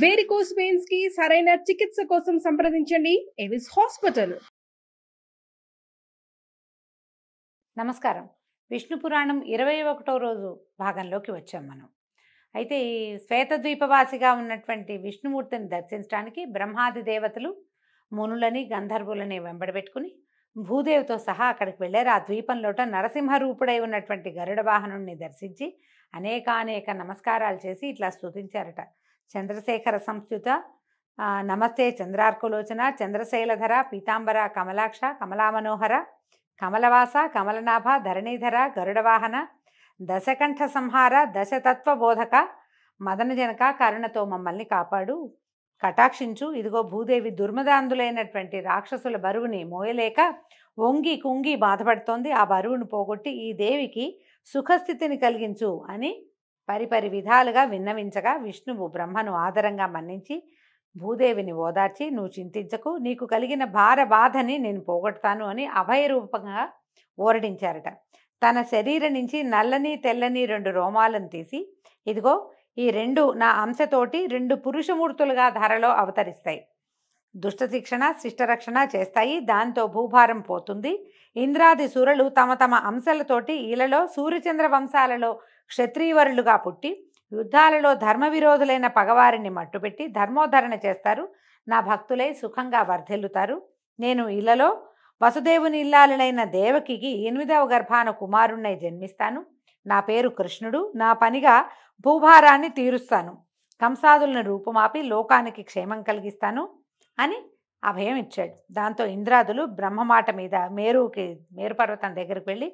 Varicose veins కి సరైన చికిత్స కోసం సంప్రదించండి ఎవిస్ హాస్పిటల్. నమస్కారం. విష్ణు పురాణం 21వ రోజు భాగంలోకి వచ్చాం మనం. అయితే ఈ శ్వేతద్వీపవాసిగా ఉన్నటువంటి విష్ణుమూర్తిని దర్శించడానికి బ్రహ్మాది దేవతలు మునులని గంధర్వులని వెంబడబెట్టుకుని భూదేవితో సహా అక్కడికి వెళ్ళారు. ఆ ద్వీపంలోట నరసింహరూపుడై ఉన్నటువంటి గరుడ వాహనుణ్ణి దర్శించి అనేకానేక నమస్కారాలు చేసి ఇట్లా స్తుతించారట. చంద్రశేఖర సంస్థుత నమస్తే చంద్రార్కులోచన చంద్రశైలధర పీతాంబర కమలాక్ష కమలామనోహర కమలవాస కమలనాభ ధరణీధర గరుడవాహన దశకంఠ సంహార దశతత్వ బోధక మదనజనక కరుణతో మమ్మల్ని కాపాడు కటాక్షించు. ఇదిగో భూదేవి దుర్మదాంధులైనటువంటి రాక్షసుల బరువుని మోయలేక వంగి కుంగి బాధపడుతోంది. ఆ బరువును పోగొట్టి ఈ దేవికి సుఖస్థితిని కలిగించు అని పరిపరి విధాలుగా విన్నవించగా విష్ణువు బ్రహ్మను ఆదరంగా మన్నించి భూదేవిని ఓదార్చి నువ్వు చింతించకు, నీకు కలిగిన బాధని నేను పోగొడతాను అని అభయరూపంగా ఓరడించారట. తన శరీరం నుంచి నల్లని తెల్లని 2 రోమాలను తీసి ఇదిగో ఈ 2 నా అంశతోటి 2 పురుషమూర్తులుగా ధరలో అవతరిస్తాయి. దుష్ట శిక్షణ శిష్టరక్షణ చేస్తాయి. దాంతో భూభారం పోతుంది. ఇంద్రాది సురలు తమ తమ అంశాలతోటి ఈలలో సూర్యచంద్ర వంశాలలో క్షత్రియవరులుగా పుట్టి యుద్ధాలలో ధర్మ విరోధులైన పగవారిని మట్టుపెట్టి ధర్మోద్ధరణ చేస్తారు. నా భక్తులై సుఖంగా వర్ధిల్లుతారు. నేను ఇళ్లలో వసుదేవుని ఇల్లాలైన దేవకికి 8వ గర్భాన కుమారుణ్ణై జన్మిస్తాను. నా పేరు కృష్ణుడు. నా పనిగా భూభారాన్ని తీరుస్తాను. కంసాదులను రూపుమాపి లోకానికి క్షేమం కలిగిస్తాను అని అభయం ఇచ్చాడు. దాంతో ఇంద్రాదులు బ్రహ్మమాట మీద మేరు పర్వతం దగ్గరికి వెళ్ళి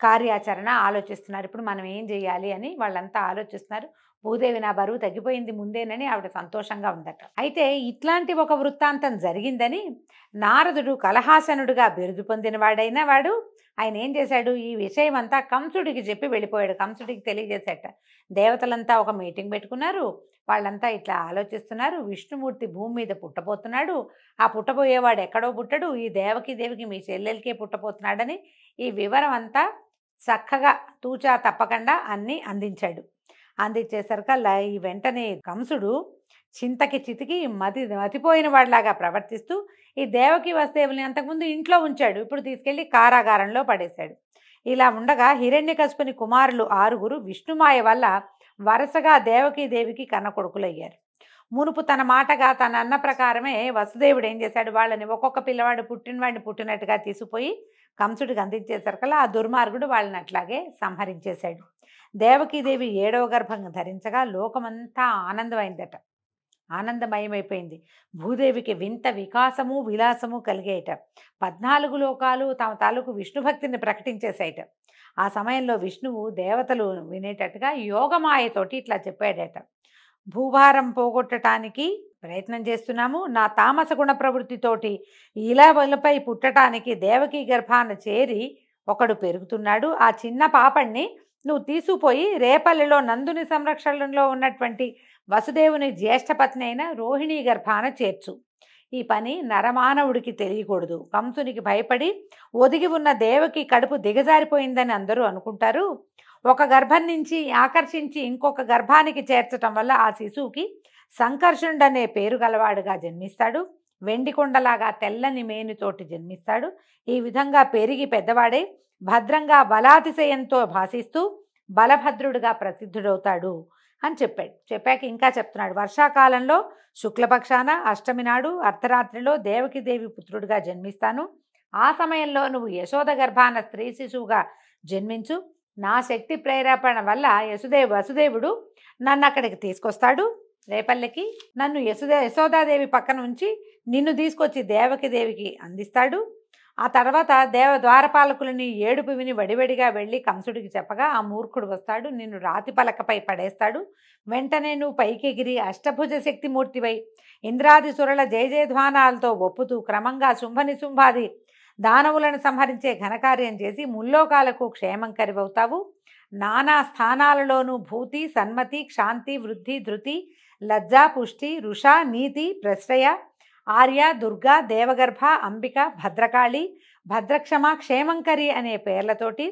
కార్యాచరణ ఆలోచిస్తున్నారు. ఇప్పుడు మనం ఏం చేయాలి అని వాళ్ళంతా ఆలోచిస్తున్నారు. భూదేవి నా బరువు తగ్గిపోయింది ముందేనని ఆవిడ సంతోషంగా ఉందట. అయితే ఇట్లాంటి ఒక వృత్తాంతం జరిగిందని నారదుడు కలహాసనుడుగా బిరుదు పొందిన వాడు ఆయన ఏం చేశాడు, ఈ విషయం అంతా కంసుడికి చెప్పి వెళ్ళిపోయాడు. కంసుడికి తెలియజేశాట. దేవతలంతా ఒక మీటింగ్ పెట్టుకున్నారు. వాళ్ళంతా ఇట్లా ఆలోచిస్తున్నారు. విష్ణుమూర్తి భూమి మీద పుట్టబోతున్నాడు. ఆ పుట్టబోయేవాడు ఎక్కడో పుట్టడు, ఈ దేవికి మీ చెల్లెలకే పుట్టబోతున్నాడని ఈ వివరం అంతా చక్కగా తూచా తప్పకుండా అన్నీ అందించాడు. అందించేసరికల్లా ఈ వెంటనే కంసుడు చింతకి చితికి మతిపోయిన వాడిలాగా ప్రవర్తిస్తూ ఈ దేవకి వసుదేవుల్ని అంతకుముందు ఇంట్లో ఉంచాడు. ఇప్పుడు తీసుకెళ్లి కారాగారంలో పడేశాడు. ఇలా ఉండగా హిరణ్యకశిపుని కుమారులు 6 విష్ణుమాయ వల్ల వరుసగా దేవికి కన్న కొడుకులయ్యారు. మునుపు తన మాటగా తన అన్న ప్రకారమే వసుదేవుడు ఏం చేశాడు, వాళ్ళని ఒక్కొక్క పిల్లవాడు పుట్టినవాడిని పుట్టినట్టుగా తీసుకుపోయి కంసుడికి అందించేసరికల్లా ఆ దుర్మార్గుడు వాళ్ళని అట్లాగే సంహరించేశాడు. దేవకీదేవి 7వ గర్భం ధరించగా లోకమంతా ఆనందమైందట. ఆనందమయమైపోయింది. భూదేవికి వింత వికాసము విలాసము కలిగేయట. 14 లోకాలు తమ తాలూకు విష్ణుభక్తిని ప్రకటించేసాయట. ఆ సమయంలో విష్ణువు దేవతలు వినేటట్టుగా యోగమాయతోటి ఇట్లా చెప్పాడట. భూభారం పోగొట్టడానికి ప్రయత్నం చేస్తున్నాము. నా తామస గుణ ప్రవృత్తితోటి ఇలాపై పుట్టడానికి దేవకీ గర్భాన చేరి ఒకడు పెరుగుతున్నాడు. ఆ చిన్న పాపణ్ణి నువ్వు తీసుకుపోయి రేపల్లిలో నందుని సంరక్షణలో ఉన్నటువంటి వసుదేవుని జ్యేష్ఠపత్ని అయిన రోహిణీ గర్భాన చేర్చు. ఈ పని నరమానవుడికి తెలియకూడదు. కంసునికి భయపడి ఒదిగి ఉన్న దేవకి కడుపు దిగజారిపోయిందని అందరూ అనుకుంటారు. ఒక గర్భం నుంచి ఆకర్షించి ఇంకొక గర్భానికి చేర్చటం వల్ల ఆ శిశువుకి సంకర్షణుడనే పేరు గలవాడుగా జన్మిస్తాడు. వెండి కొండలాగా తెల్లని మేనుతోటి జన్మిస్తాడు. ఈ విధంగా పెరిగి పెద్దవాడై భద్రంగా బలాతిశయంతో భాషిస్తూ బలభద్రుడిగా ప్రసిద్ధుడవుతాడు అని చెప్పాడు. చెప్పాక ఇంకా చెప్తున్నాడు, వర్షాకాలంలో శుక్లపక్షాన అష్టమి నాడు అర్ధరాత్రిలో దేవకీదేవి పుత్రుడిగా జన్మిస్తాను. ఆ సమయంలో నువ్వు యశోద గర్భాన స్త్రీ శిశువుగా జన్మించు. నా శక్తి ప్రేరేపణ వల్ల వసుదేవుడు నన్ను అక్కడికి తీసుకొస్తాడు. రేపల్లెకి నన్ను యశోదాదేవి పక్కన ఉంచి నిన్ను తీసుకొచ్చి దేవకీదేవికి అందిస్తాడు. ఆ తర్వాత ద్వారపాలకులని ఏడుపు విని వడివడిగా వెళ్ళి కంసుడికి చెప్పగా ఆ మూర్ఖుడు వస్తాడు, నిన్ను రాతి పలకపై పడేస్తాడు. వెంటనే నువ్వు పైకెగిరి అష్టభుజ శక్తిమూర్తివై ఇంద్రాది సురల జయజయధ్వానాలతో ఒప్పుతూ క్రమంగా శుంభాది దానవులను సంహరించే ఘనకార్యం చేసి ముల్లోకాలకు క్షేమం కరివవుతావు. నానా స్థానాలలోనూ భూతి సన్మతి క్షాంతి వృద్ధి ధృతి లజ్జ పుష్టి రుష నీతి ప్రశ్రయ ఆర్య దుర్గా దేవగర్భ అంబిక భద్రకాళి భద్రక్షమ క్షేమంకరి అనే పేర్లతోటి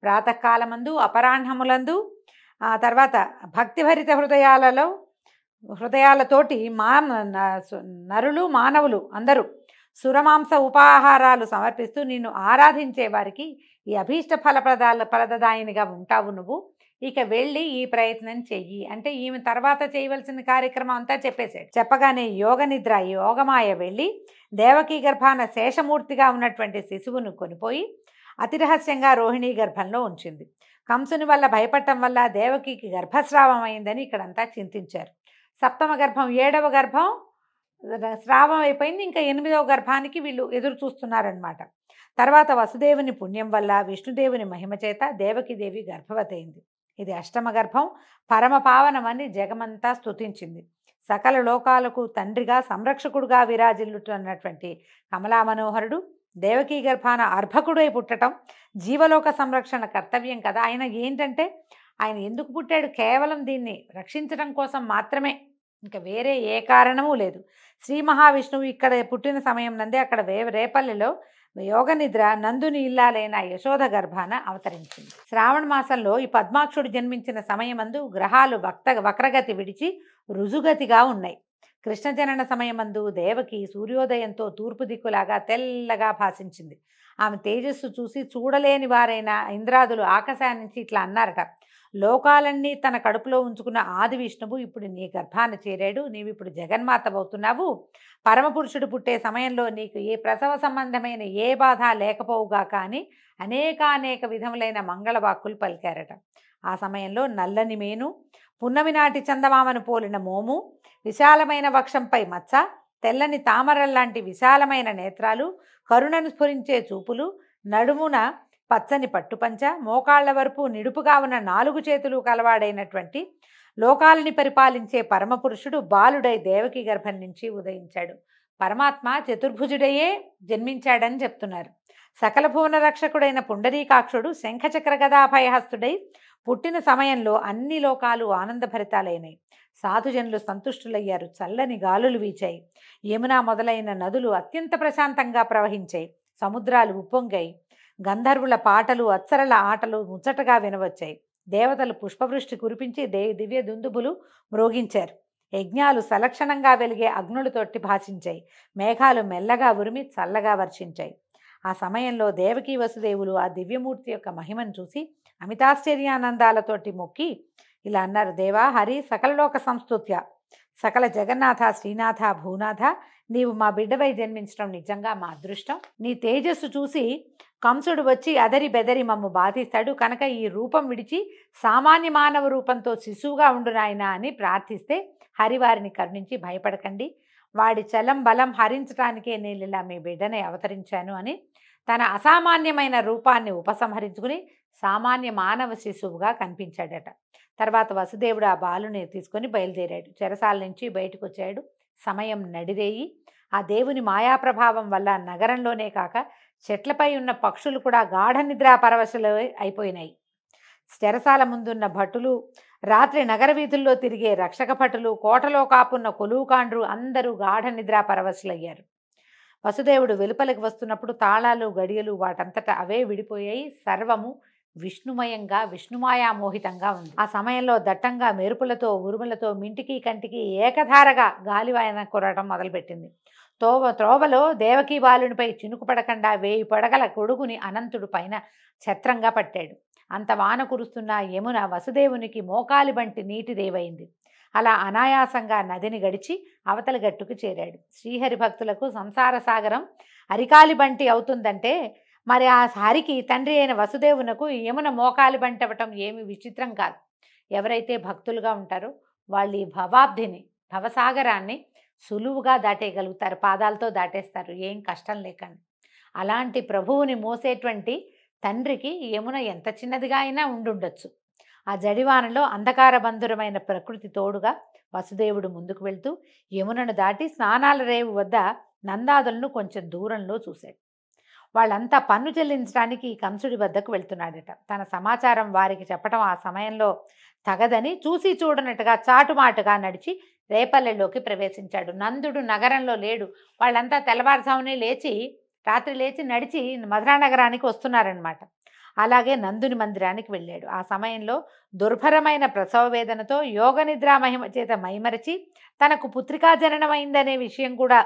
ప్రాతకాలమందు అపరాహ్నములందు తర్వాత భక్తిభరిత హృదయాలలో హృదయాలతోటి నరులు మానవులు అందరూ సురమాంస ఉపాహారాలు సమర్పిస్తూ నిన్ను ఆరాధించే వారికి ఈ అభీష్ట ఫలదాయినిగా ఉంటావు నువ్వు. ఇక వెళ్ళి ఈ ప్రయత్నం చెయ్యి అంటే ఈమె తర్వాత చేయవలసిన కార్యక్రమం అంతా చెప్పేశాడు. చెప్పగానే యోగ నిద్ర యోగమాయ వెళ్ళి దేవకీ గర్భాన శేషమూర్తిగా ఉన్నటువంటి శిశువును కొనిపోయి అతి రహస్యంగా రోహిణీ గర్భంలో ఉంచింది. కంసుని వల్ల భయపడటం వల్ల దేవకికి గర్భస్రావం అయిందని ఇక్కడంతా చింతించారు. సప్తమ గర్భం 7వ గర్భం స్రావం అయిపోయింది. ఇంకా 8వ గర్భానికి వీళ్ళు ఎదురు చూస్తున్నారనమాట. తర్వాత వసుదేవుని పుణ్యం వల్ల విష్ణుదేవుని మహిమ చేత దేవకీదేవి గర్భవతి అయింది. ఇది అష్టమ గర్భం పరమ పావనమని జగమంతా స్తుతించింది. సకల లోకాలకు తండ్రిగా సంరక్షకుడుగా విరాజిల్లుతున్నటువంటి కమలా మనోహరుడు దేవకీ గర్భాన అర్భకుడై పుట్టడం జీవలోక సంరక్షణ కర్తవ్యం కదా. ఆయన ఏంటంటే ఆయన ఎందుకు పుట్టాడు? కేవలం దీన్ని రక్షించడం కోసం మాత్రమే, ఇంకా వేరే ఏ కారణమూ లేదు. శ్రీ మహావిష్ణువు ఇక్కడ పుట్టిన సమయం నందే అక్కడ రేపల్లిలో యోగ నిద్ర నందుని ఇల్లాలైన యశోద గర్భాన అవతరించింది. శ్రావణ మాసంలో ఈ పద్మాక్షుడు జన్మించిన సమయమందు గ్రహాలు వక్రగతి విడిచి రుజుగతిగా ఉన్నాయి. కృష్ణ జనన సమయమందు దేవకి సూర్యోదయంతో తూర్పు దిక్కులాగా తెల్లగా భాషించింది. ఆమె తేజస్సు చూసి చూడలేని వారైన ఇంద్రాదులు ఆకాశాన్ని నుంచి ఇట్లా అన్నారట, లోకాలన్నీ తన కడుపులో ఉంచుకున్న ఆది విష్ణువు ఇప్పుడు నీ గర్భాన చేరాడు, నీవు ఇప్పుడు జగన్మాతవవుతున్నావు. పరమపురుషుడు పుట్టే సమయంలో నీకు ఏ ప్రసవ సంబంధమైన ఏ బాధ లేకపోవుగా కానీ అనేక విధములైన మంగళవాక్కులు పలికారట. ఆ సమయంలో నల్లని మేను, పున్నమి నాటి చందమామను పోలిన మోము, విశాలమైన వక్షంపై మచ్చ, తెల్లని తామరల్లాంటి విశాలమైన నేత్రాలు, కరుణను స్ఫురించే చూపులు, నడుమున పచ్చని పట్టుపంచ, మోకాళ్ల వరపు నిడుపుగా ఉన్న 4 చేతులు కలవాడైనటువంటి లోకాలని పరిపాలించే పరమపురుషుడు బాలుడై దేవకి గర్భం నుంచి ఉదయించాడు. పరమాత్మ చతుర్భుజుడయే జన్మించాడని చెప్తున్నారు. సకల భువన రక్షకుడైన పుండరీకాక్షుడు శంఖచక్ర గదాభయహస్తుడై పుట్టిన సమయంలో అన్ని లోకాలు ఆనందభరితాలైనాయి. సాధుజనులు సంతుష్టులయ్యారు. చల్లని గాలులు వీచాయి. యమున మొదలైన నదులు అత్యంత ప్రశాంతంగా ప్రవహించాయి. సముద్రాలు ఉప్పొంగాయి. గంధర్వుల పాటలు అప్సరల ఆటలు ముచ్చటగా వినవచ్చాయి. దేవతలు పుష్పవృష్టి కురిపించి దివ్య దుందుబులు మ్రోగించారు. యజ్ఞాలు సలక్షణంగా వెలిగే అగ్నులతోటి భాషించాయి. మేఘాలు మెల్లగా ఉరిమి చల్లగా వర్షించాయి. ఆ సమయంలో దేవకీ వసుదేవులు ఆ దివ్యమూర్తి యొక్క మహిమను చూసి అమితాశ్చర్యానందాలతోటి మొక్కి ఇలా అన్నారు, దేవా హరి సకలలోక సంస్తుత్య, సకల జగన్నాథ శ్రీనాథ భూనాథ, నీవు మా బిడ్డవై జన్మించడం నిజంగా మా అదృష్టం. నీ తేజస్సు చూసి కంసుడు వచ్చి అదరి బెదరి మమ్ము బాధిస్తాడు కనుక ఈ రూపం విడిచి సామాన్య మానవ రూపంతో శిశువుగా ఉండు నాయనా అని ప్రార్థిస్తే హరివారిని కరుణించి భయపడకండి, వాడి చలం బలం హరించడానికే నేను ఇలా మీ బిడ్డనే అవతరించాను అని తన అసామాన్యమైన రూపాన్ని ఉపసంహరించుకుని సామాన్య మానవ శిశువుగా కనిపించాడట. తర్వాత వసుదేవుడు ఆ బాలుని తీసుకొని బయలుదేరాడు. చెరసాల నుంచి బయటకు వచ్చాడు. సమయం నడిరేయి. ఆ దేవుని మాయాప్రభావం వల్ల నగరంలోనే కాక చెట్లపై ఉన్న పక్షులు కూడా గాఢ నిద్రా పరవశులు అయిపోయినాయి. చెరసాల ముందున్న భటులు, రాత్రి నగర వీధుల్లో తిరిగే రక్షక భటులు, కోటలో కాపున్న కొలువుకాండ్రు అందరూ గాఢ నిద్రా పరవశులయ్యారు. వసుదేవుడు వెలుపలికి వస్తున్నప్పుడు తాళాలు గడియలు వాటంతటా అవే విడిపోయాయి. సర్వము విష్ణుమయంగా విష్ణుమాయామోహితంగా ఉంది. ఆ సమయంలో దట్టంగా మెరుపులతో ఉరుములతో మింటికి కంటికి ఏకధారగా గాలివాయన కురవడం మొదలుపెట్టింది. త్రోవలో దేవకీ బాలునిపై చినుకు పడకుండా 1000 పడగల గొడుగుని అనంతుడు పైన ఛత్రంగా పట్టాడు. అంత వాన కురుస్తున్న యమున వసుదేవునికి మోకాలి బంటి నీటి దేవైంది. అలా అనాయాసంగా నదిని గడిచి అవతలి గట్టుకు చేరాడు. శ్రీహరి భక్తులకు సంసార సాగరం అరికాలి బంటి అవుతుందంటే మరి ఆ హరికి తండ్రి అయిన వసుదేవునకు యమున మోకాలి బంటి అవ్వటం ఏమి విచిత్రం కాదు. ఎవరైతే భక్తులుగా ఉంటారో వాళ్ళు ఈ భవసాగరాన్ని సులువుగా దాటేయగలుగుతారు. పాదాలతో దాటేస్తారు ఏం కష్టం లేకుండా. అలాంటి ప్రభువుని మోసేటువంటి తండ్రికి యమున ఎంత చిన్నదిగా అయినా ఉండుండొచ్చు. ఆ జడివానలో అంధకార బంధురమైన ప్రకృతి తోడుగా వసుదేవుడు ముందుకు వెళ్తూ యమునను దాటి స్నానాల రేవు వద్ద నందాదులను కొంచెం దూరంలో చూశాడు. వాళ్ళంతా పన్ను చెల్లించడానికి కంసుడి వద్దకు వెళ్తున్నాడట. తన సమాచారం వారికి చెప్పడం ఆ సమయంలో తగదని చూసి చూడనట్టుగా చాటుమాటుగా నడిచి రేపల్లెలోకి ప్రవేశించాడు. నందుడు నగరంలో లేడు. వాళ్ళంతా తెల్లవారుజామునే రాత్రి లేచి నడిచి మధురా నగరానికి వస్తున్నారనమాట. అలాగే నందుని మందిరానికి వెళ్ళాడు. ఆ సమయంలో దుర్భరమైన ప్రసవ వేదనతో యోగ నిద్రా మహిమ చేత మైమరచి తనకు పుత్రికా జననమైందనే విషయం కూడా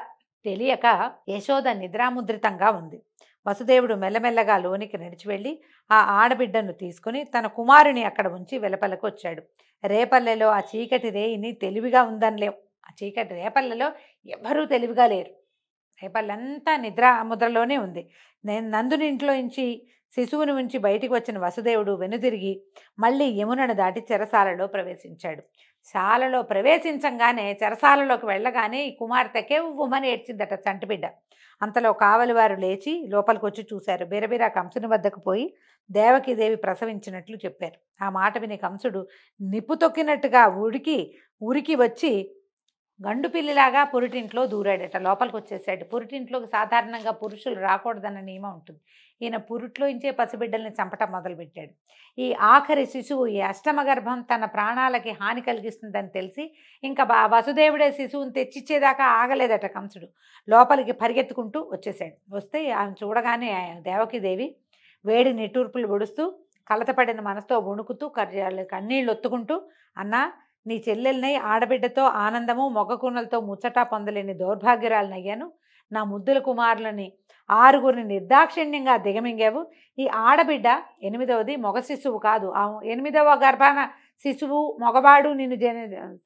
తెలియక యశోద నిద్రాముద్రితంగా ఉంది. వసుదేవుడు మెల్లమెల్లగా లోనికి నడిచి వెళ్ళి ఆ ఆడబిడ్డను తీసుకుని తన కుమారుని అక్కడ ఉంచి వెలపలకు వచ్చాడు. రేపల్లెలో ఆ చీకటి రేయిని తెలివిగా ఉందనిలేం. ఆ చీకటి రేపల్లెలో ఎవ్వరూ తెలివిగా లేరు. రేపల్లంతా నిద్రా ముద్రలోనే ఉంది. నేను నందుని ఇంట్లో నుంచి శిశువుని ఉంచి బయటికి వచ్చిన వసుదేవుడు వెనుదిరిగి మళ్ళీ యమునను దాటి చెరసాలలో ప్రవేశించాడు. శాలలో ప్రవేశించంగానే చెరసాలలోకి వెళ్ళగానే ఈ కుమార్తెకే ఉమ్మని ఏడ్చిందట చంటిబిడ్డ. అంతలో కావలివారు లేచి లోపలికి వచ్చి చూశారు. బిరబిరా కంసుని వద్దకు పోయి దేవకీదేవి ప్రసవించినట్లు చెప్పారు. ఆ మాట విని కంసుడు నిప్పు తొక్కినట్టుగా ఉరికి వచ్చి గండు పిల్లిలాగా పురిటింట్లో దూరాడట. లోపలికి వచ్చేసాడు. పురిటింట్లోకి సాధారణంగా పురుషులు రాకూడదన్న నియమం ఉంటుంది. ఈయన పురిట్లో ఇంచే పసిబిడ్డల్ని చంపటం మొదలుపెట్టాడు. ఈ ఆఖరి శిశువు, ఈ అష్టమ గర్భం తన ప్రాణాలకి హాని కలిగిస్తుందని తెలిసి ఇంకా వసుదేవుడే శిశువుని తెచ్చిచ్చేదాకా ఆగలేదట కంసుడు. లోపలికి పరిగెత్తుకుంటూ వచ్చేసాడు. వస్తే ఆమె చూడగానే దేవకీదేవి వేడి నిట్టూర్పులు పొడుస్తూ కలతపడిన మనసుతో వణుకుతూ కన్నీళ్ళు ఒత్తుకుంటూ, అన్నా, నీ చెల్లెల్ని ఆడబిడ్డతో ఆనందము మొగకూనలతో ముచ్చట పొందలేని దౌర్భాగ్యురాలనయ్యాను. నా ముద్దుల కుమారులని 6 నిర్దాక్షిణ్యంగా దిగమింగావు. ఈ ఆడబిడ్డ 8వది మగ శిశువు కాదు. ఆ 8వ గర్భాన శిశువు మగవాడు నిన్ను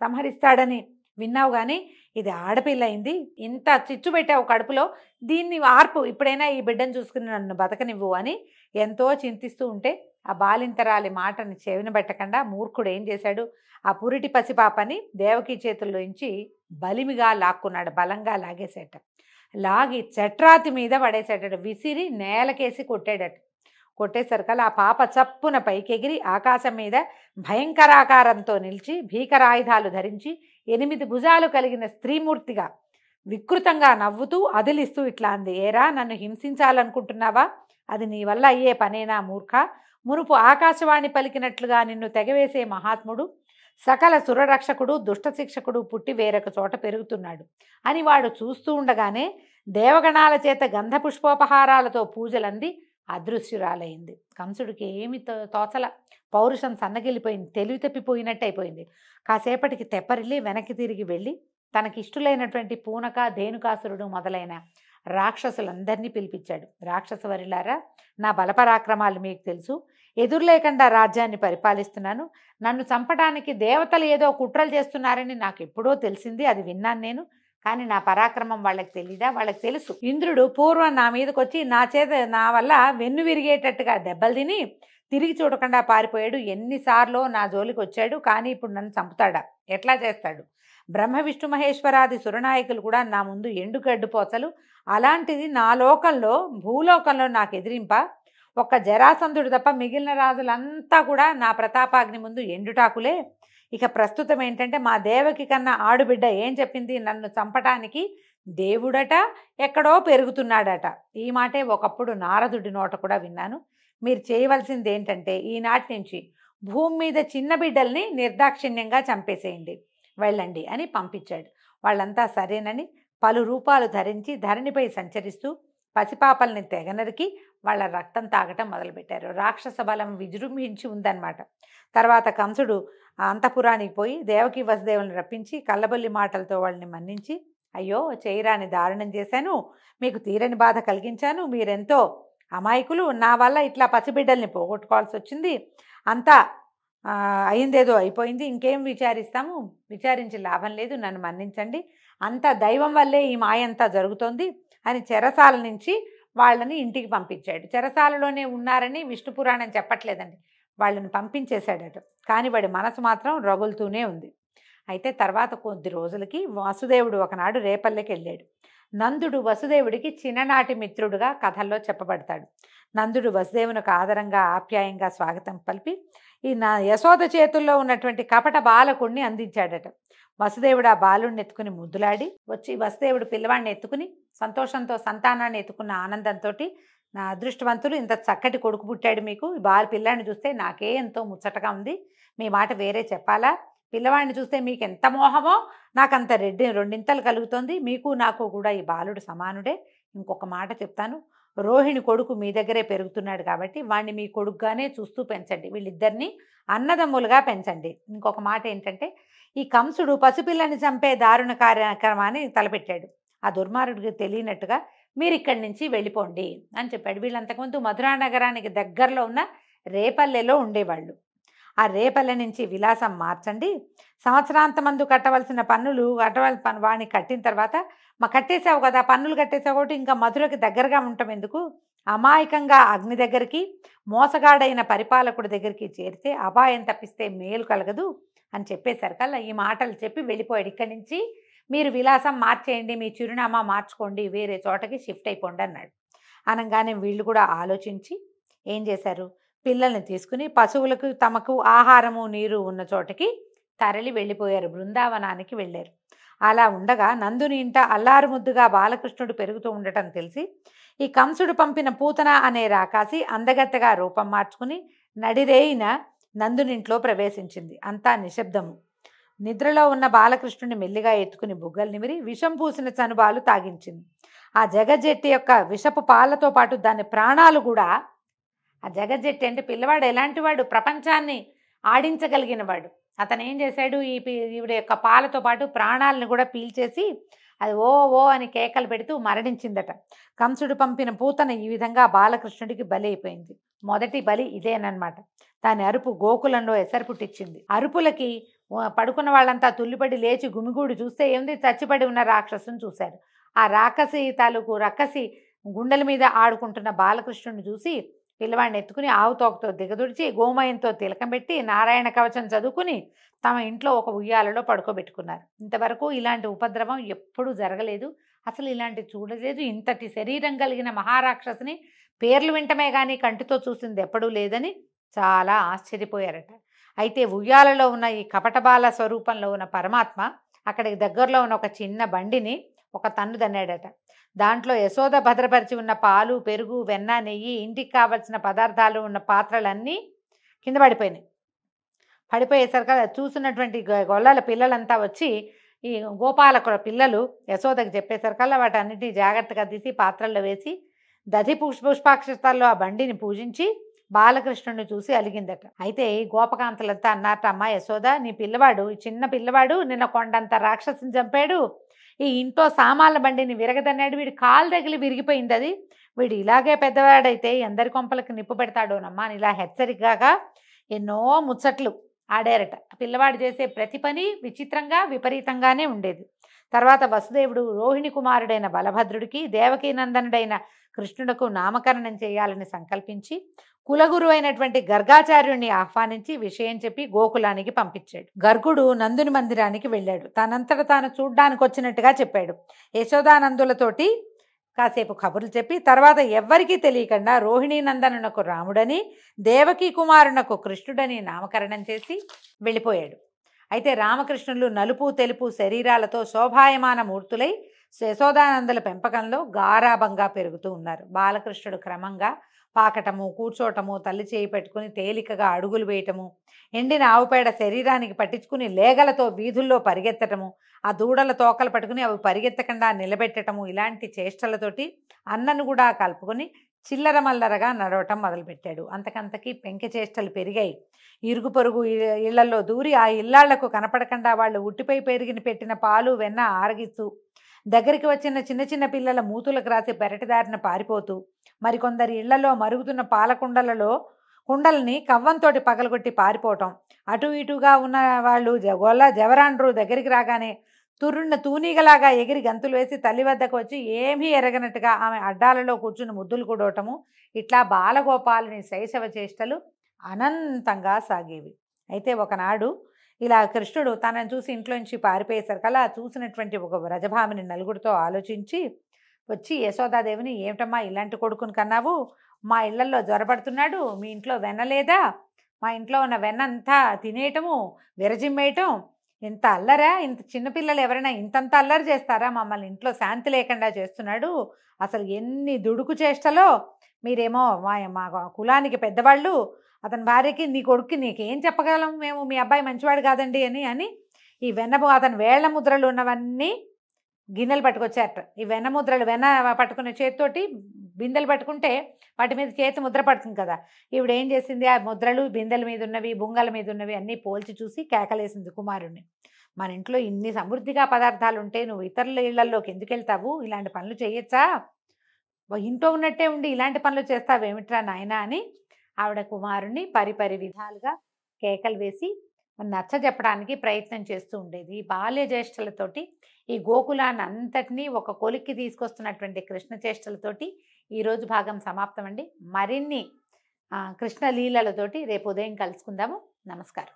సంహరిస్తాడని విన్నావు, కానీ ఇది ఆడపిల్ల అయింది. ఇంత చిచ్చు పెట్టావు కడుపులో, దీన్ని ఆర్పు, ఇప్పుడైనా ఈ బిడ్డను చూసుకుని నన్ను బతకనివ్వు అని ఎంతో చింతిస్తూ ఉంటే ఆ బాలింతరాలి మాటని చెవిన పెట్టకుండా మూర్ఖుడు ఏం చేశాడు, ఆ పురిటి పసిపాపని దేవకి చేతుల్లోంచి బలిమిగా లాక్కున్నాడు. బలంగా లాగేసేట. లాగి చట్రాతి మీద పడేసేటడు. విసిరి నేలకేసి కొట్టాడట. కొట్టేసరికల్లా ఆ పాప చప్పున పైకెగిరి ఆకాశం మీద భయంకరాకారంతో నిలిచి భీకరాయుధాలు ధరించి 8 భుజాలు కలిగిన స్త్రీమూర్తిగా వికృతంగా నవ్వుతూ అదిలిస్తూ ఇట్లా అంది, ఏరా, నన్ను హింసించాలనుకుంటున్నావా? అది నీ వల్ల అయ్యే పనేనా మూర్ఖ? మునుపు ఆకాశవాణి పలికినట్లుగా నిన్ను తెగవేసే మహాత్ముడు, సకల సురరక్షకుడు, దుష్టశిక్షకుడు పుట్టి వేరొక చోట పెరుగుతున్నాడు అని వాడు చూస్తూ ఉండగానే దేవగణాల చేత గంధపుష్పోపహారాలతో పూజలంది అదృశ్యురాలైంది. కంసుడికి ఏమి తోచల. పౌరుషం సన్నగిల్లిపోయింది. తెలివి తప్పిపోయినట్టు అయిపోయింది. కాసేపటికి తెప్పరిల్లి వెనక్కి తిరిగి వెళ్ళి తనకిష్టులైనటువంటి పూనక, ధేనుకాసురుడు మొదలైన రాక్షసులందరినీ పిలిపించాడు. రాక్షసవరిలారా, నా బలపరాక్రమాలు మీకు తెలుసు. ఎదురులేకుండా రాజ్యాన్ని పరిపాలిస్తున్నాను. నన్ను చంపడానికి దేవతలు ఏదో కుట్రలు చేస్తున్నారని నాకు ఎప్పుడో తెలిసింది. అది విన్నాను నేను. కానీ నా పరాక్రమం వాళ్ళకి తెలీదా? వాళ్ళకి తెలుసు. ఇంద్రుడు పూర్వం నా మీదకి వచ్చి నా వల్ల వెన్ను విరిగేటట్టుగా దెబ్బలు తిని తిరిగి చూడకుండా పారిపోయాడు. ఎన్నిసార్లు నా జోలికి వచ్చాడు, కానీ ఇప్పుడు నన్ను చంపుతాడా? ఎట్లా చేస్తాడు? బ్రహ్మ విష్ణు మహేశ్వరాది సురనాయకులు కూడా నా ముందు ఎండుగడ్డుపోచలు. అలాంటిది నా లోకంలో, భూలోకంలో నాకు ఎదిరింప ఒక్క జరాసంధుడు తప్ప మిగిలిన రాజులంతా కూడా నా ప్రతాపాగ్ని ముందు ఎండుటాకులే. ఇక ప్రస్తుతం ఏంటంటే, మా దేవకి కన్నా ఆడుబిడ్డ ఏం చెప్పింది, నన్ను చంపటానికి దేవుడట ఎక్కడో పెరుగుతున్నాడట. ఈ మాటే ఒకప్పుడు నారదుడి నోట కూడా విన్నాను. మీరు చేయవలసింది ఏంటంటే, ఈనాటి నుంచి భూమి మీద చిన్న బిడ్డల్ని నిర్దాక్షిణ్యంగా చంపేసేయండి, వెళ్ళండి అని పంపించాడు. వాళ్ళంతా సరేనని పలు రూపాలు ధరించి ధరణిపై సంచరిస్తూ పసిపాపల్ని తెగనరికి వాళ్ళ రక్తం తాగటం మొదలుపెట్టారు. రాక్షస బలం విజృంభించి ఉందన్నమాట. తర్వాత కంసుడు అంతఃపురానికి పోయి దేవకి వసుదేవులను రప్పించి కళ్ళబొల్లి మాటలతో వాళ్ళని మన్నించి, అయ్యో, చేయరాని దారుణం చేశాను, మీకు తీరని బాధ కలిగించాను, మీరెంతో అమాయకులు, నా వల్ల ఇట్లా పసిబిడ్డల్ని పోగొట్టుకోవాల్సి వచ్చింది, అంతా అయిందేదో అయిపోయింది, ఇంకేం విచారిస్తాము, విచారించి లాభం లేదు, నన్ను మన్నించండి, అంతా దైవం వల్లే ఈ మాయంతా జరుగుతోంది అని చెరసాల నుంచి వాళ్ళని ఇంటికి పంపించాడు. చెరసాలలోనే ఉన్నారని విష్ణు పురాణం చెప్పట్లేదండి, వాళ్ళని పంపించేశాడట. కానీ వాడి మనసు మాత్రం రగులుతూనే ఉంది. అయితే తర్వాత కొద్ది రోజులకి వసుదేవుడు ఒకనాడు రేపల్లెకి వెళ్ళాడు. నందుడు వసుదేవుడికి చిన్ననాటి మిత్రుడుగా కథల్లో చెప్పబడతాడు. నందుడు వసుదేవునికి ఆదరంగా ఆప్యాయంగా స్వాగతం పలిపి ఈ యశోద చేతుల్లో ఉన్నటువంటి కపట బాలకుడిని అందించాడట. వసుదేవుడు ఆ బాలుడిని ఎత్తుకుని ముద్దులాడి వచ్చి, వసుదేవుడు పిల్లవాడిని ఎత్తుకుని సంతోషంతో సంతానాన్ని ఎత్తుకున్న ఆనందంతో, నా అదృష్టవంతులు, ఇంత చక్కటి కొడుకు పుట్టాడు మీకు, ఈ పిల్లాడిని చూస్తే నాకే ఎంతో ముచ్చటగా ఉంది, మీ మాట వేరే చెప్పాలా? పిల్లవాడిని చూస్తే మీకు ఎంత మోహమో నాకంత రెండింతలు కలుగుతోంది, మీకు నాకు కూడా ఈ బాలుడు సమానుడే. ఇంకొక మాట చెప్తాను, రోహిణి కొడుకు మీ దగ్గరే పెరుగుతున్నాడు కాబట్టి వాడిని మీ కొడుకుగానే చూస్తూ పెంచండి, వీళ్ళిద్దరిని అన్నదమ్ములుగా పెంచండి. ఇంకొక మాట ఏంటంటే, ఈ కంసుడు పసిపిల్లని చంపే దారుణ కార్యక్రమాన్ని తలపెట్టాడు. ఆ దుర్మార్గుడికి తెలియనట్టుగా మీరు ఇక్కడి నుంచి వెళ్ళిపోండి అని చెప్పాడు. వీళ్ళు అంతకుముందు మధురా నగరానికి దగ్గరలో ఉన్న రేపల్లెలో ఉండేవాళ్ళు. ఆ రేపల్లె నుంచి విలాసం మార్చండి, సంవత్సరాంతమందు కట్టవలసిన పన్నులు వాడిని కట్టిన తర్వాత కట్టేసావు కదా, పన్నులు కట్టేసావు కాబట్టి ఇంకా మధురకి దగ్గరగా ఉండటం ఎందుకు, అమాయకంగా అగ్ని దగ్గరికి, మోసగాడైన పరిపాలకుడి దగ్గరికి చేరితే అపాయం తప్పిస్తే మేలు కలగదు అని చెప్పేసరికల్లా ఈ మాటలు చెప్పి వెళ్ళిపోయాడు. ఇక్కడి నుంచి మీరు విలాసం మార్చేయండి, మీ చిరునామా మార్చుకోండి, వేరే చోటకి షిఫ్ట్ అయిపోండి అన్నాడు. అనగానే వీళ్ళు కూడా ఆలోచించి ఏం చేశారు, పిల్లల్ని తీసుకుని పశువులకు తమకు ఆహారము నీరు ఉన్న చోటకి తరలి వెళ్ళిపోయారు, బృందావనానికి వెళ్ళారు. అలా ఉండగా నందుని ఇంట అల్లారు ముద్దుగా బాలకృష్ణుడు పెరుగుతూ ఉండటం తెలిసి ఈ కంసుడు పంపిన పూతన అనే రాకాసి అందగత్తగా రూపం మార్చుకుని నడిరేయిన నందునింట్లో ప్రవేశించింది. అంతా నిశ్శబ్దము. నిద్రలో ఉన్న బాలకృష్ణుని మెల్లిగా ఎత్తుకుని బుగ్గలు నిమిరి విషం పూసిన చనుబాలు తాగించింది. ఆ జగజ్జెట్టి యొక్క విషపు పాలతో పాటు దాని ప్రాణాలు కూడా, ఆ జగజ్జెట్టి అంటే పిల్లవాడు ఎలాంటి వాడు, ప్రపంచాన్ని ఆడించగలిగిన వాడు. అతను ఏం చేశాడు, ఈవిడ యొక్క పాలతో పాటు ప్రాణాలను కూడా పీల్చేసి అది ఓ ఓ అని కేకలు పెడుతూ మరణించిందట. కంసుడు పంపిన పూతన ఈ విధంగా బాలకృష్ణుడికి బలి అయిపోయింది. మొదటి బలి ఇదేనమాట. దాని అరుపు గోకులంలో ఎసరు పుట్టించింది. అరుపులకి పడుకున్న వాళ్ళంతా తుల్లిపడి లేచి గుమిగూడు చూస్తే ఏంది, చచ్చిపడి ఉన్న రాక్షసుని చూశారు. ఆ రాక్షసి తాలూకు రక్కసి గుండెల మీద ఆడుకుంటున్న బాలకృష్ణుడిని చూసి పిల్లవాడిని ఎత్తుకుని ఆవు తోకతో దిగదుడిచి గోమయంతో తిలకం పెట్టి నారాయణ కవచం చదువుకుని తమ ఇంట్లో ఒక ఉయ్యాలలో పడుకోబెట్టుకున్నారు. ఇంతవరకు ఇలాంటి ఉపద్రవం ఎప్పుడూ జరగలేదు, అసలు ఇలాంటి చూడలేదు. ఇంతటి శరీరం కలిగిన మహారాక్షసుని పేర్లు వింటమే కానీ కంటితో చూసింది ఎప్పుడూ లేదని చాలా ఆశ్చర్యపోయారట. అయితే ఉయ్యాలలో ఉన్న ఈ కపటబాల స్వరూపంలో ఉన్న పరమాత్మ అక్కడికి దగ్గరలో ఉన్న ఒక చిన్న బండిని ఒక తన్ను దన్నాడట. దాంట్లో యశోద భద్రపరిచి ఉన్న పాలు, పెరుగు, వెన్న, నెయ్యి, ఇంటికి కావలసిన పదార్థాలు ఉన్న పాత్రలన్నీ కింద పడిపోయినాయి. పడిపోయేసరికి చూసినటువంటి గొల్లల పిల్లలంతా వచ్చి ఈ గోపాలకుల పిల్లలు యశోదకి చెప్పేసరికల్లా వాటన్నిటిని జాగ్రత్తగా తీసి పాత్రల్లో వేసి దధి పుష్పాక్షతాల్లో ఆ బండిని పూజించి బాలకృష్ణుడిని చూసి అలిగిందట. అయితే గోపకాంతలంతా అన్నారట, అమ్మ యశోద, నీ పిల్లవాడు, ఈ చిన్న పిల్లవాడు నిన్న కొండంత రాక్షసుని చంపాడు, ఈ ఇంట్లో సామాన్ల బండిని విరగదన్నాడు, వీడి కాలు తగిలి విరిగిపోయింది, అది వీడు ఇలాగే పెద్దవాడైతే ఎందరి కొంపలకి నిప్పు పెడతాడోనమ్మా అని ఇలా హెచ్చరికగా ఎన్నో ముచ్చట్లు ఆడారట. పిల్లవాడు చేసే ప్రతి పని విచిత్రంగా విపరీతంగానే ఉండేది. తర్వాత వసుదేవుడు రోహిణి కుమారుడైన బలభద్రుడికి దేవకీనందనుడైన కృష్ణుడకు నామకరణం చేయాలని సంకల్పించి కులగురు అయినటువంటి గర్గాచార్యుణ్ణి ఆహ్వానించి విషయం చెప్పి గోకులానికి పంపించాడు. గర్గుడు నందుని మందిరానికి వెళ్ళాడు. తనంతట తాను చూడ్డానికి వచ్చినట్టుగా చెప్పాడు. యశోదానందులతోటి కాసేపు కబుర్లు చెప్పి తర్వాత ఎవ్వరికీ తెలియకుండా రోహిణీ నందనునకు రాముడని, దేవకీ కుమారునకు కృష్ణుడని నామకరణం చేసి వెళ్ళిపోయాడు. అయితే రామకృష్ణులు నలుపు తెలుపు శరీరాలతో శోభాయమాన మూర్తులై యశోదానందుల పెంపకంలో గారాభంగా పెరుగుతూ ఉన్నారు. బాలకృష్ణుడు క్రమంగా పాకటము, కూర్చోటము, తల్లి చేయి పెట్టుకుని తేలికగా అడుగులు వేయటము, ఎండిన ఆవుపేడ శరీరానికి పట్టించుకుని లేగలతో వీధుల్లో పరిగెత్తటము, ఆ దూడల తోకలు పట్టుకుని అవి పరిగెత్తకుండా నిలబెట్టటము, ఇలాంటి చేష్టలతోటి అన్నను కూడా కలుపుకొని చిల్లర మల్లరగా నడవటం మొదలుపెట్టాడు. అంతకంతకీ పెంకె చేష్టలు పెరిగాయి. ఇరుగు పొరుగు ఇళ్లలో దూరి ఆ ఇళ్లాళ్లకు కనపడకుండా వాళ్ళు ఉట్టిపై పెరిగిన పెట్టిన పాలు వెన్న ఆరగిస్తూ దగ్గరికి వచ్చిన చిన్న చిన్న పిల్లల మూతులకు రాసి పెరటిదారిన పారిపోతూ, మరికొందరి ఇళ్లలో మరుగుతున్న పాలకుండలలో కుండల్ని కవ్వంతోటి పగలగొట్టి పారిపోవటం, అటు ఇటుగా ఉన్న వాళ్ళు గొల్ల జవరాండ్రు దగ్గరికి రాగానే తుర్రున్న తూనీగలాగా ఎగిరి గంతులు వేసి తల్లి వద్దకు వచ్చి ఏమీ ఎరగనట్టుగా ఆమె అడ్డాలలో కూర్చుని ముద్దులు కూడవటము, ఇట్లా బాలగోపాలుని శైశవ చేష్టలు అనంతంగా సాగేవి. అయితే ఒకనాడు ఇలా కృష్ణుడు తనను చూసి ఇంట్లోంచి పారిపోయేసరికల్లా చూసినటువంటి ఒక వ్రజభామిని నలుగురితో ఆలోచించి వచ్చి యశోదాదేవిని, ఏమిటమ్మా ఇలాంటి కొడుకుని కన్నావు, మా ఇళ్లలో జ్వరపడుతున్నాడు, మీ ఇంట్లో వెన్న లేదా, మా ఇంట్లో ఉన్న వెన్న అంతా తినేయటము విరజిమ్మేయటం, ఇంత అల్లరా, ఇంత చిన్నపిల్లలు ఎవరైనా ఇంతంత అల్లరి చేస్తారా, మమ్మల్ని ఇంట్లో శాంతి లేకుండా చేస్తున్నాడు, అసలు ఎన్ని దుడుకు చేష్టలో, మీరేమో మా కులానికి పెద్దవాళ్ళు, అతని భార్యకి నీ కొడుక్కి నీకేం చెప్పగలం మేము, మీ అబ్బాయి మంచివాడు కాదండి అని ఈ వెన్నము అతని వేళ్ల ముద్రలు ఉన్నవన్నీ గిన్నెలు పట్టుకొచ్చారట. ఈ వెన్న ముద్రలు వెన్న పట్టుకునే చేతితోటి బిందెలు పట్టుకుంటే వాటి మీద చేతి ముద్ర పడుతుంది కదా. ఈవిడ ఏం చేసింది, ఆ ముద్రలు బిందెల మీద ఉన్నవి, బుంగల మీద ఉన్నవి అన్నీ పోల్చి చూసి కేకలేసింది కుమారుణ్ణి. మన ఇంట్లో ఇన్ని సమృద్ధిగా పదార్థాలు ఉంటే నువ్వు ఇతరుల ఇళ్లలోకి ఎందుకు వెళ్తావు, ఇలాంటి పనులు చేయొచ్చా, ఇంట్లో ఉన్నట్టే ఉండి ఇలాంటి పనులు చేస్తావేమిట్రా నాయనా అని ఆవిడ కుమారుణ్ణి పరిపరి విధాలుగా కేకలు వేసి నచ్చజెప్పడానికి ప్రయత్నం చేస్తూ ఉండేది. బాల్య జ్యేష్ఠలతోటి ఈ గోకులాన్ని అంతటినీ ఒక కొలిక్కి తీసుకొస్తున్నటువంటి కృష్ణ చేష్టలతోటి ఈరోజు భాగం సమాప్తం అండి. మరిన్ని కృష్ణ లీలలతోటి రేపు ఉదయం కలుసుకుందాము. నమస్కారం.